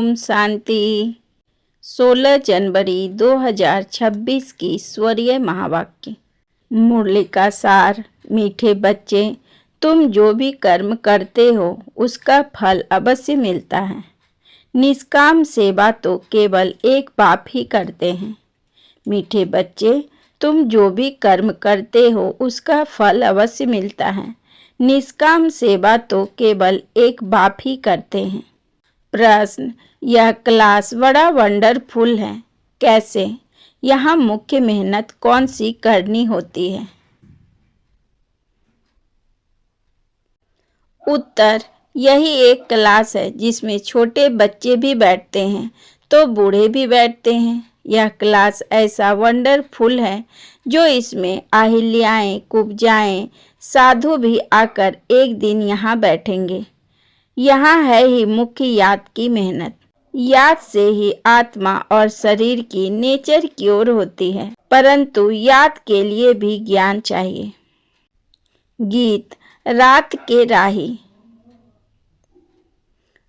ओम शांति। 16 जनवरी 2026 की स्वरीय महावाक्य। मुरली का सार। मीठे बच्चे, तुम जो भी कर्म करते हो उसका फल अवश्य मिलता है। निष्काम सेवा तो केवल एक बाप ही करते हैं। मीठे बच्चे, तुम जो भी कर्म करते हो उसका फल अवश्य मिलता है। निष्काम सेवा तो केवल एक बाप ही करते हैं। प्रश्न, यह क्लास बड़ा वंडरफुल है, कैसे? यहाँ मुख्य मेहनत कौन सी करनी होती है? उत्तर, यही एक क्लास है जिसमें छोटे बच्चे भी बैठते हैं तो बूढ़े भी बैठते हैं। यह क्लास ऐसा वंडरफुल है जो इसमें अहिल्याएं, कुब्जाएं, साधु भी आकर एक दिन यहाँ बैठेंगे। यहाँ है ही मुख्य याद की मेहनत। याद से ही आत्मा और शरीर की नेचर क्योर होती है, परंतु याद के लिए भी ज्ञान चाहिए। गीत रात के राही।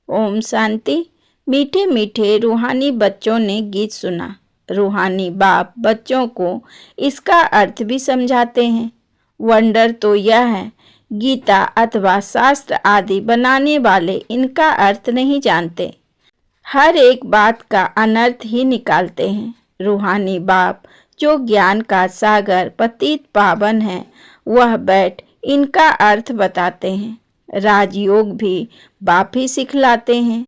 ओम शांति। मीठे मीठे रूहानी बच्चों ने गीत सुना। रूहानी बाप बच्चों को इसका अर्थ भी समझाते हैं। वंडर तो यह है, गीता अथवा शास्त्र आदि बनाने वाले इनका अर्थ नहीं जानते, हर एक बात का अनर्थ ही निकालते हैं। रूहानी बाप जो ज्ञान का सागर पतित पावन है, वह बैठ इनका अर्थ बताते हैं। राजयोग भी बाप ही सिखलाते हैं।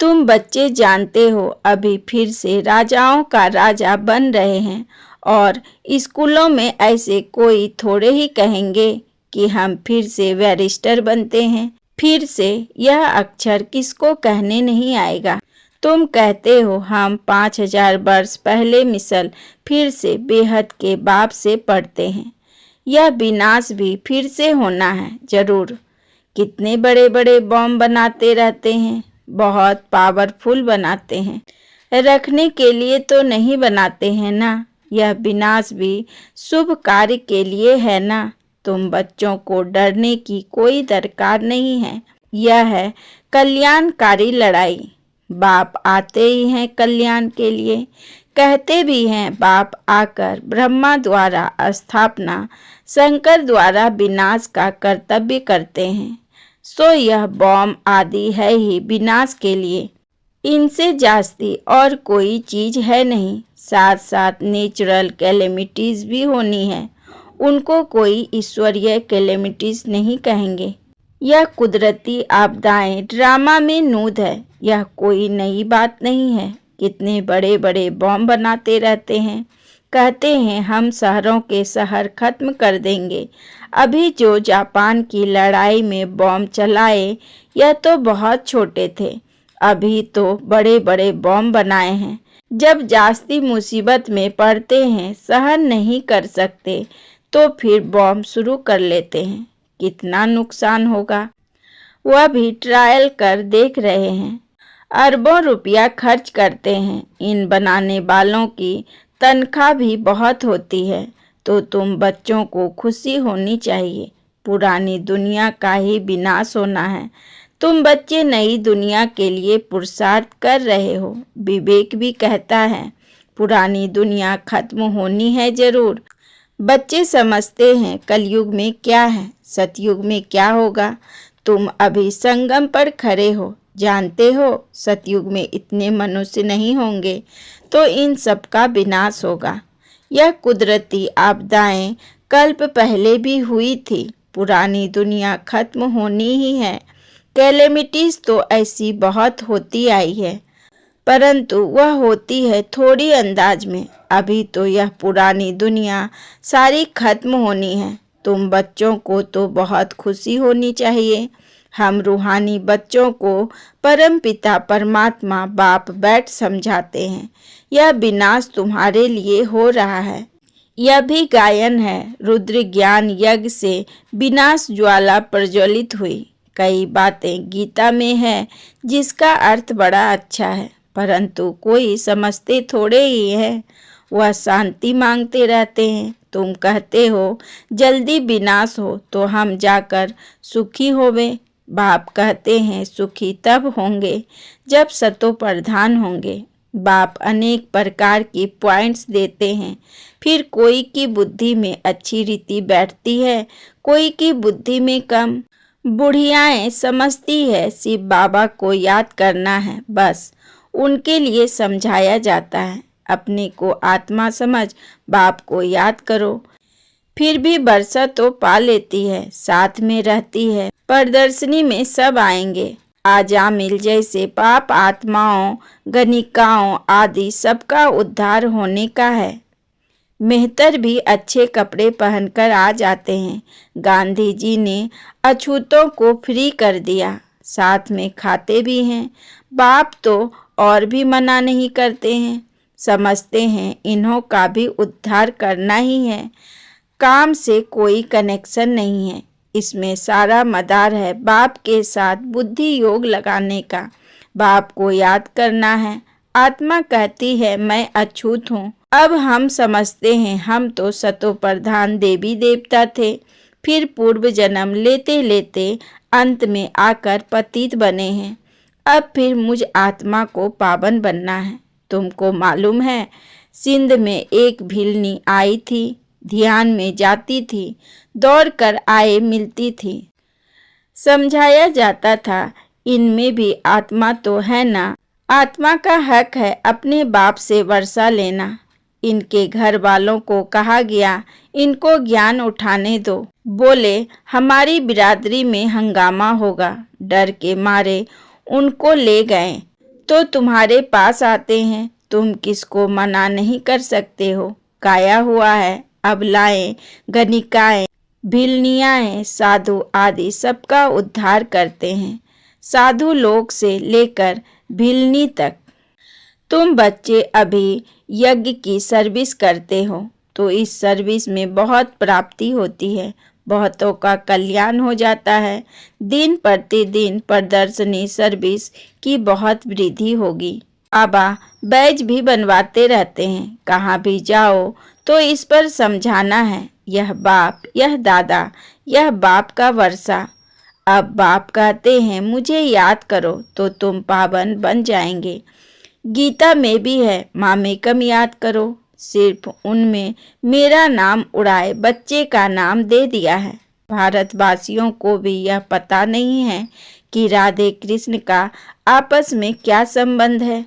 तुम बच्चे जानते हो, अभी फिर से राजाओं का राजा बन रहे हैं और स्कूलों में ऐसे कोई थोड़े ही कहेंगे कि हम फिर से बैरिस्टर बनते हैं। फिर से यह अक्षर किसको कहने नहीं आएगा। तुम कहते हो हम 5000 वर्ष पहले मिसल फिर से बेहद के बाप से पढ़ते हैं। यह विनाश भी फिर से होना है जरूर। कितने बड़े बड़े बम बनाते रहते हैं, बहुत पावरफुल बनाते हैं, रखने के लिए तो नहीं बनाते हैं ना। यह विनाश भी शुभ कार्य के लिए है ना। तुम बच्चों को डरने की कोई दरकार नहीं है। यह है कल्याणकारी लड़ाई। बाप आते ही हैं कल्याण के लिए, कहते भी हैं बाप आकर ब्रह्मा द्वारा स्थापना, शंकर द्वारा विनाश का कर्तव्य करते हैं। सो यह बॉम्ब आदि है ही विनाश के लिए, इनसे जास्ती और कोई चीज है नहीं। साथ साथ नेचुरल कैलेमिटीज भी होनी है, उनको कोई ईश्वरीय कैलेमिटीज नहीं कहेंगे। यह कुदरती आपदाएं ड्रामा में नूद है, यह कोई नई बात नहीं है। कितने बड़े बड़े बॉम्ब बनाते रहते हैं, कहते हैं हम शहरों के शहर खत्म कर देंगे। अभी जो जापान की लड़ाई में बॉम्ब चलाए, यह तो बहुत छोटे थे, अभी तो बड़े बड़े बॉम्ब बनाए हैं। जब जास्ती मुसीबत में पड़ते हैं, सहन नहीं कर सकते, तो फिर बॉम्ब शुरू कर लेते हैं। कितना नुकसान होगा, वह भी ट्रायल कर देख रहे हैं। अरबों रुपया खर्च करते हैं। इन बनाने वालों की तनख्वाह भी बहुत होती है। तो तुम बच्चों को खुशी होनी चाहिए। पुरानी दुनिया का ही विनाश होना है। तुम बच्चे नई दुनिया के लिए पुरुषार्थ कर रहे हो। विवेक भी कहता है पुरानी दुनिया खत्म होनी है जरूर। बच्चे समझते हैं कलयुग में क्या है, सतयुग में क्या होगा। तुम अभी संगम पर खड़े हो, जानते हो सतयुग में इतने मनुष्य नहीं होंगे, तो इन सब का विनाश होगा। यह कुदरती आपदाएं कल्प पहले भी हुई थी। पुरानी दुनिया खत्म होनी ही है। कैलेमिटीज तो ऐसी बहुत होती आई है, परंतु वह होती है थोड़ी अंदाज में। अभी तो यह पुरानी दुनिया सारी खत्म होनी है। तुम बच्चों को तो बहुत खुशी होनी चाहिए। हम रूहानी बच्चों को परमपिता परमात्मा बाप बैठ समझाते हैं, यह विनाश तुम्हारे लिए हो रहा है। यह भी गायन है। रुद्र ज्ञान यज्ञ से विनाश ज्वाला प्रज्वलित हुई। कई बातें गीता में है जिसका अर्थ बड़ा अच्छा है, परंतु कोई समझते थोड़े ही है। वह शांति मांगते रहते हैं। तुम कहते हो जल्दी विनाश हो तो हम जाकर सुखी होवे। बाप कहते हैं सुखी तब होंगे जब सतो प्रधान होंगे। बाप अनेक प्रकार की पॉइंट्स देते हैं। फिर कोई की बुद्धि में अच्छी रीति बैठती है, कोई की बुद्धि में कम। बुढ़ियाएं समझती है शिव बाबा को याद करना है, बस उनके लिए समझाया जाता है। अपने को आत्मा समझ बाप को याद करो। फिर भी वर्षा तो पा लेती है, साथ में रहती है। प्रदर्शनी में सब आएंगे। आजा मिल जैसे पाप आत्माओं, गणिकाओं आदि सबका उद्धार होने का है। मेहतर भी अच्छे कपड़े पहनकर आ जाते हैं। गांधी जी ने अछूतों को फ्री कर दिया, साथ में खाते भी हैं। बाप तो और भी मना नहीं करते हैं, समझते हैं इन्हों का भी उद्धार करना ही है। काम से कोई कनेक्शन नहीं है, इसमें सारा मदार है बाप के साथ बुद्धि योग लगाने का। बाप को याद करना है। आत्मा कहती है मैं अछूत हूँ। अब हम समझते हैं हम तो सतो प्रधान देवी देवता थे, फिर पूर्व जन्म लेते लेते अंत में आकर पतित बने हैं। अब फिर मुझ आत्मा को पावन बनना है। तुमको मालूम है सिंध में एक भिलनी आई थी, ध्यान में जाती थी, दौड़ कर आए मिलती थी। समझाया जाता था इनमें भी आत्मा तो है ना, आत्मा का हक है अपने बाप से वर्षा लेना। इनके घर वालों को कहा गया इनको ज्ञान उठाने दो। बोले हमारी बिरादरी में हंगामा होगा। डर के मारे उनको ले गए। तो तुम्हारे पास आते हैं, तुम किसको मना नहीं कर सकते हो। काया हुआ है, अबलाएं, गणिकाएं, भिलनियाएं, साधु आदि सबका उद्धार करते हैं, साधु लोग से लेकर भिलनी तक। तुम बच्चे अभी यज्ञ की सर्विस करते हो, तो इस सर्विस में बहुत प्राप्ति होती है, बहुतों का कल्याण हो जाता है। दिन प्रतिदिन प्रदर्शनी सर्विस की बहुत वृद्धि होगी। बाबा बैज भी बनवाते रहते हैं। कहाँ भी जाओ तो इस पर समझाना है, यह बाप, यह दादा, यह बाप का वर्षा। अब बाप कहते हैं मुझे याद करो तो तुम पावन बन जाएंगे। गीता में भी है मामेकम याद करो। सिर्फ उनमें मेरा नाम उड़ाए बच्चे का नाम दे दिया है। भारतवासियों को भी यह पता नहीं है कि राधे कृष्ण का आपस में क्या संबंध है।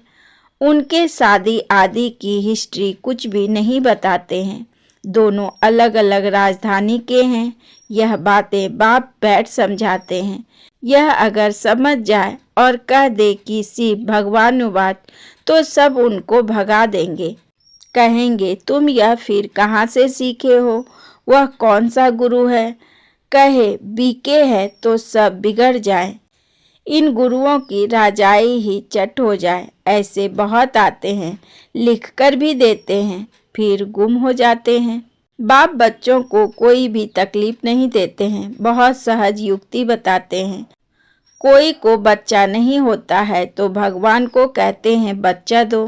उनके शादी आदि की हिस्ट्री कुछ भी नहीं बताते हैं। दोनों अलग अलग राजधानी के हैं। यह बातें बाप बैठ समझाते हैं। यह अगर समझ जाए और कह दे कि शिव भगवानुवाद, तो सब उनको भगा देंगे। कहेंगे तुम यह फिर कहाँ से सीखे हो, वह कौन सा गुरु है। कहे बीके है तो सब बिगड़ जाए, इन गुरुओं की राजाई ही चट हो जाए। ऐसे बहुत आते हैं, लिख कर भी देते हैं, फिर गुम हो जाते हैं। बाप बच्चों को कोई भी तकलीफ नहीं देते हैं, बहुत सहज युक्ति बताते हैं। कोई को बच्चा नहीं होता है तो भगवान को कहते हैं बच्चा दो,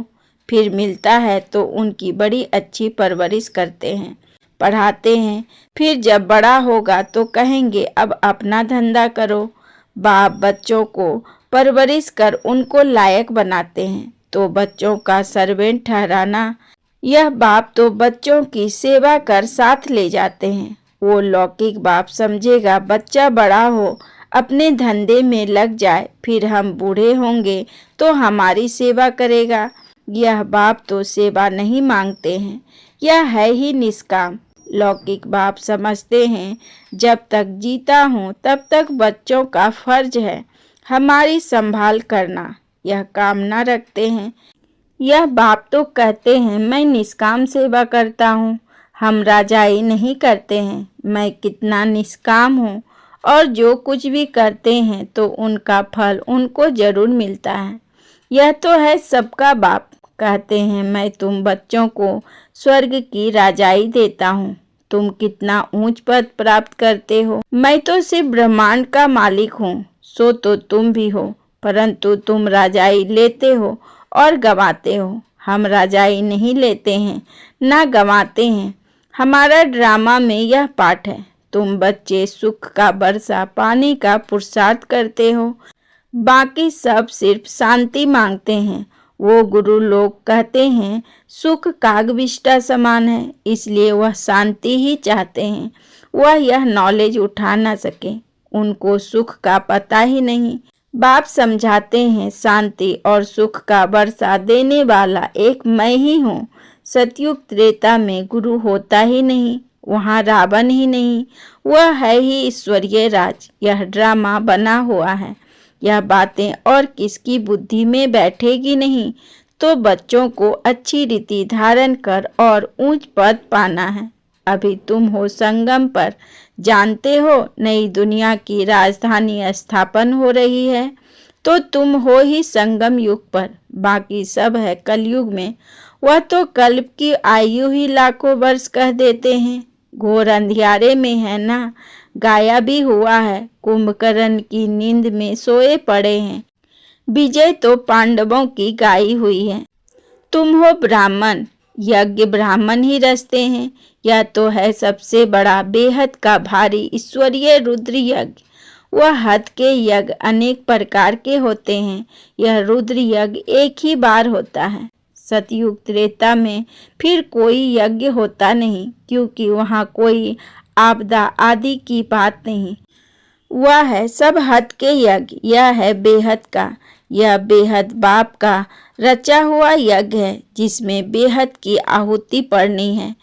फिर मिलता है तो उनकी बड़ी अच्छी परवरिश करते हैं, पढ़ाते हैं। फिर जब बड़ा होगा तो कहेंगे अब अपना धंधा करो। बाप बच्चों को परवरिश कर उनको लायक बनाते हैं, तो बच्चों का सर्वेंट ठहराना। यह बाप तो बच्चों की सेवा कर साथ ले जाते हैं। वो लौकिक बाप समझेगा बच्चा बड़ा हो, अपने धंधे में लग जाए, फिर हम बूढ़े होंगे तो हमारी सेवा करेगा। यह बाप तो सेवा नहीं मांगते हैं, यह है ही निष्काम। लौकिक बाप समझते हैं जब तक जीता हूँ तब तक बच्चों का फर्ज है हमारी संभाल करना, यह कामना रखते हैं। यह बाप तो कहते हैं मैं निष्काम सेवा करता हूँ, हम राजाई नहीं करते हैं। मैं कितना निष्काम हूँ, और जो कुछ भी करते हैं तो उनका फल उनको जरूर मिलता है। यह तो है सबका बाप। कहते हैं मैं तुम बच्चों को स्वर्ग की राजाई देता हूँ। तुम कितना ऊंच पद प्राप्त करते हो। मैं तो सिर्फ ब्रह्मांड का मालिक हूँ, सो तो तुम भी हो, परंतु तुम राजाई लेते हो और गंवाते हो। हम राजाई नहीं लेते हैं, ना गंवाते हैं। हमारा ड्रामा में यह पाठ है। तुम बच्चे सुख का वर्षा पाने का पुरुषार्थ करते हो, बाकी सब सिर्फ शांति मांगते हैं। वो गुरु लोग कहते हैं सुख कागविष्टा समान है, इसलिए वह शांति ही चाहते हैं। वह यह नॉलेज उठा न सके, उनको सुख का पता ही नहीं। बाप समझाते हैं शांति और सुख का वर्षा देने वाला एक मैं ही हूँ। सतयुग त्रेता में गुरु होता ही नहीं, वहाँ रावण ही नहीं, वह है ही ईश्वरीय राज। यह ड्रामा बना हुआ है, यह बातें और किसकी बुद्धि में बैठेगी नहीं। तो बच्चों को अच्छी रीति धारण कर और ऊंच पद पाना है। अभी तुम हो संगम पर, जानते हो नई दुनिया की राजधानी स्थापन हो रही है, तो तुम हो ही संगम युग पर। बाकी सब है कलयुग में। वह तो कल्प की आयु ही लाखों वर्ष कह देते हैं। घोर अंधियारे में है ना, गाया भी हुआ है। कुंभकर्ण की नींद में सोए पड़े हैं, विजय तो पांडवों की गाई हुई है। तुम हो ब्राह्मण, यज्ञ ब्राह्मण ही रचते हैं। यह तो है सबसे बड़ा बेहद का भारी ईश्वरीय रुद्र यज्ञ। वह हद के यज्ञ अनेक प्रकार के होते हैं, यह रुद्र यज्ञ एक ही बार होता है। सतयुग त्रेता में फिर कोई यज्ञ होता नहीं, क्योंकि वहाँ कोई आपदा आदि की बात नहीं। वह है सब हद के यज्ञ। यह है बेहद का, यह बेहद बाप का रचा हुआ यज्ञ है, जिसमें बेहद की आहुति पड़नी है।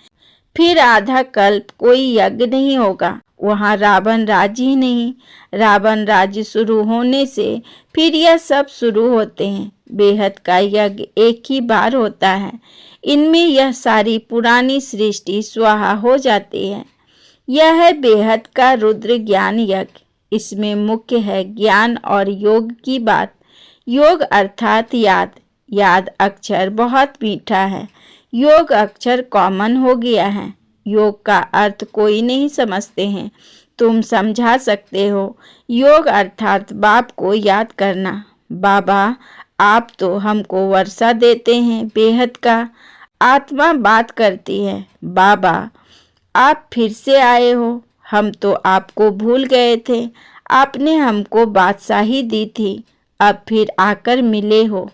फिर आधा कल्प कोई यज्ञ नहीं होगा, वहाँ रावण राज ही नहीं। रावण राज्य शुरू होने से फिर यह सब शुरू होते हैं। बेहद का यज्ञ एक ही बार होता है, इनमें यह सारी पुरानी सृष्टि स्वाहा हो जाती है। यह है बेहद का रुद्र ज्ञान यज्ञ। इसमें मुख्य है ज्ञान और योग की बात। योग अर्थात याद। याद अक्षर बहुत मीठा है, योग अक्षर कॉमन हो गया है। योग का अर्थ कोई नहीं समझते हैं, तुम समझा सकते हो। योग अर्थात बाप को याद करना। बाबा आप तो हमको वर्षा देते हैं बेहद का। आत्मा बात करती है, बाबा आप फिर से आए हो, हम तो आपको भूल गए थे। आपने हमको बादशाही दी थी, अब फिर आकर मिले हो।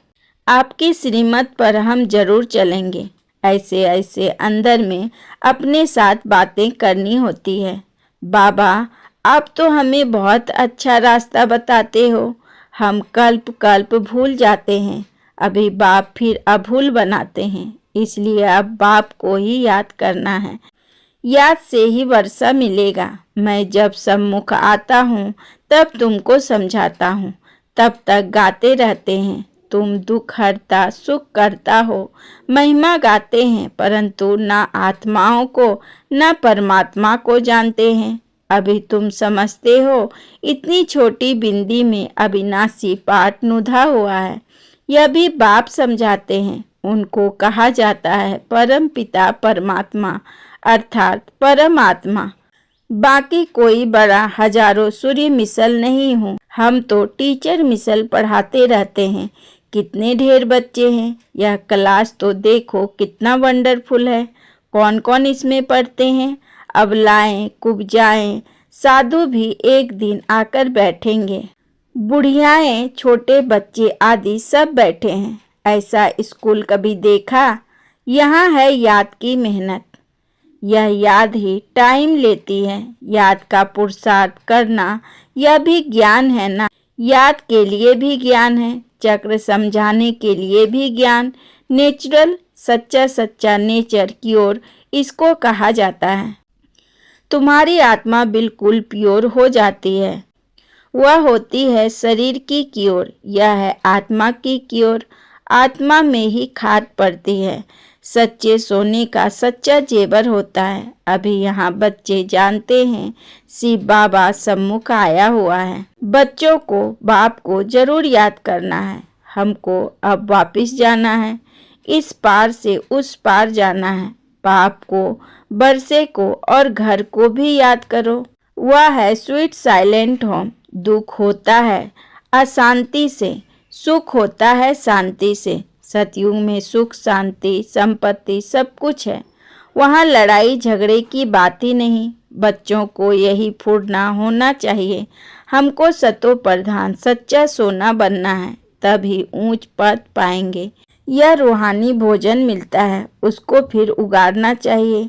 आपकी श्रीमत पर हम जरूर चलेंगे। ऐसे ऐसे अंदर में अपने साथ बातें करनी होती है। बाबा आप तो हमें बहुत अच्छा रास्ता बताते हो, हम कल्प कल्प भूल जाते हैं, अभी बाप फिर अभूल बनाते हैं। इसलिए अब बाप को ही याद करना है, याद से ही वर्षा मिलेगा। मैं जब सम्मुख आता हूँ तब तुमको समझाता हूँ, तब तक गाते रहते हैं। तुम दुख हरता सुख करता हो, महिमा गाते हैं, परंतु ना आत्माओं को ना परमात्मा को जानते हैं। अभी तुम समझते हो, इतनी छोटी बिंदी में अविनाशी पाठ नुधा हुआ है। यह भी बाप समझाते हैं। उनको कहा जाता है परम पिता परमात्मा अर्थात परमात्मा। बाकी कोई बड़ा हजारों सूर्य मिसल नहीं हूँ, हम तो टीचर मिसल पढ़ाते रहते हैं। कितने ढेर बच्चे हैं, यह क्लास तो देखो कितना वंडरफुल है। कौन कौन इसमें पढ़ते हैं, अबलाएं कुब्जाएं साधु भी एक दिन आकर बैठेंगे। बुढ़ियाएं छोटे बच्चे आदि सब बैठे हैं। ऐसा स्कूल कभी देखा? यहाँ है याद की मेहनत। यह याद ही टाइम लेती है। याद का पुरुषार्थ करना यह भी ज्ञान है ना। याद के लिए भी ज्ञान है, चक्र समझाने के लिए भी ज्ञान। नेचुरल सच्चा सच्चा नेचर की ओर इसको कहा जाता है। तुम्हारी आत्मा बिल्कुल प्योर हो जाती है, वह होती है शरीर की ओर, यह है आत्मा की ओर। आत्मा में ही खाद पड़ती है, सच्चे सोने का सच्चा जेवर होता है। अभी यहाँ बच्चे जानते हैं शिव बाबा सम्मुख आया हुआ है। बच्चों को बाप को जरूर याद करना है। हमको अब वापस जाना है, इस पार से उस पार जाना है। बाप को, बरसे को और घर को भी याद करो। वह है स्वीट साइलेंट होम। दुख होता है अशांति से, सुख होता है शांति से। सतयुग में सुख शांति संपत्ति सब कुछ है, वहाँ लड़ाई झगड़े की बात ही नहीं। बच्चों को यही फुर्ना होना चाहिए। हमको सतो प्रधान सच्चा सोना बनना है, तभी ऊंच पद पाएंगे। यह रूहानी भोजन मिलता है, उसको फिर उगाड़ना चाहिए।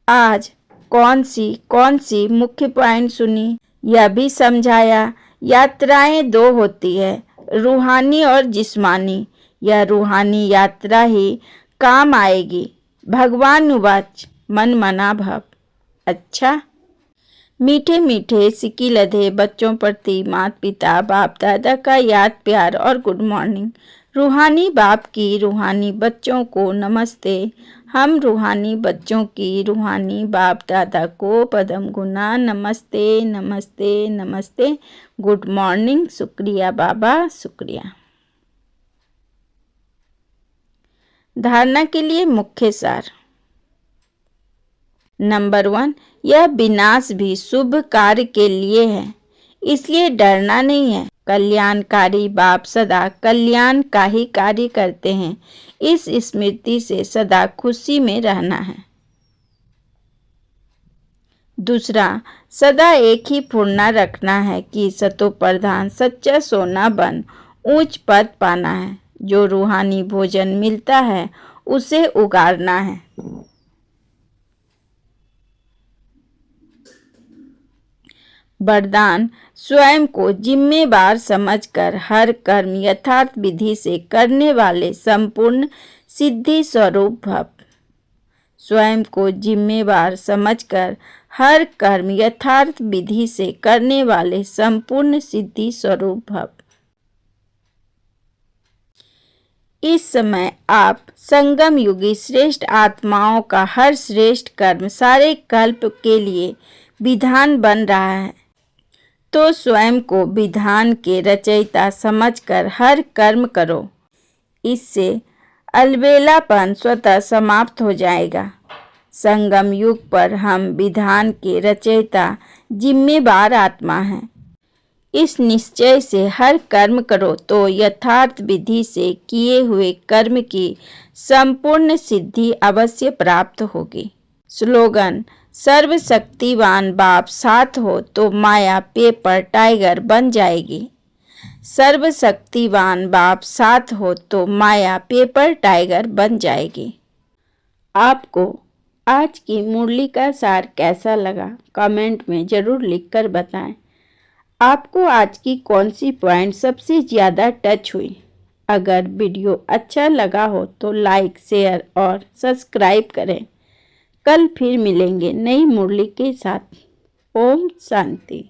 आज कौन सी मुख्य पॉइंट सुनी, यह भी समझाया। यात्राएं दो होती है, रूहानी और जिस्मानी। यह रूहानी यात्रा ही काम आएगी। भगवान उवाच मन मना भव। अच्छा, मीठे मीठे सिक्की लधे बच्चों प्रति माता पिता बाप दादा का याद प्यार और गुड मॉर्निंग। रूहानी बाप की रूहानी बच्चों को नमस्ते। हम रूहानी बच्चों की रूहानी बाप दादा को पदम गुना नमस्ते नमस्ते नमस्ते। Good morning. शुक्रिया बाबा, शुक्रिया। धारणा के लिए मुख्य सार। नंबर 1, यह विनाश भी शुभ कार्य के लिए है, इसलिए डरना नहीं है। कल्याणकारी बाप सदा कल्याण का ही कार्य करते हैं, इस स्मृति से सदा खुशी में रहना है। दूसरा, सदा एक ही फुर्ना रखना है कि सतो प्रधान सच्चा सोना बन ऊंच पद पाना है। जो रूहानी भोजन मिलता है उसे उगाड़ना है। वरदान, स्वयं को जिम्मेवार समझकर हर कर्म यथार्थ विधि से करने वाले संपूर्ण सिद्धि स्वरूप भव। स्वयं को जिम्मेवार समझकर हर कर्म यथार्थ विधि से करने वाले संपूर्ण सिद्धि स्वरूप भव। इस समय आप संगम युगी श्रेष्ठ आत्माओं का हर श्रेष्ठ कर्म सारे कल्प के लिए विधान बन रहा है, तो स्वयं को विधान के रचयिता समझकर हर कर्म करो। इससे अलबेलापन स्वतः समाप्त हो जाएगा। संगम युग पर हम विधान के रचयिता जिम्मेवार आत्मा हैं। इस निश्चय से हर कर्म करो तो यथार्थ विधि से किए हुए कर्म की संपूर्ण सिद्धि अवश्य प्राप्त होगी। स्लोगन, सर्वशक्तिवान बाप साथ हो तो माया पेपर टाइगर बन जाएगी। सर्वशक्तिवान बाप साथ हो तो माया पेपर टाइगर बन जाएगी। आपको आज की मुरली का सार कैसा लगा, कमेंट में ज़रूर लिखकर बताएं। आपको आज की कौन सी पॉइंट सबसे ज़्यादा टच हुई? अगर वीडियो अच्छा लगा हो तो लाइक, शेयर और सब्सक्राइब करें। कल फिर मिलेंगे नई मुरली के साथ। ओम शांति।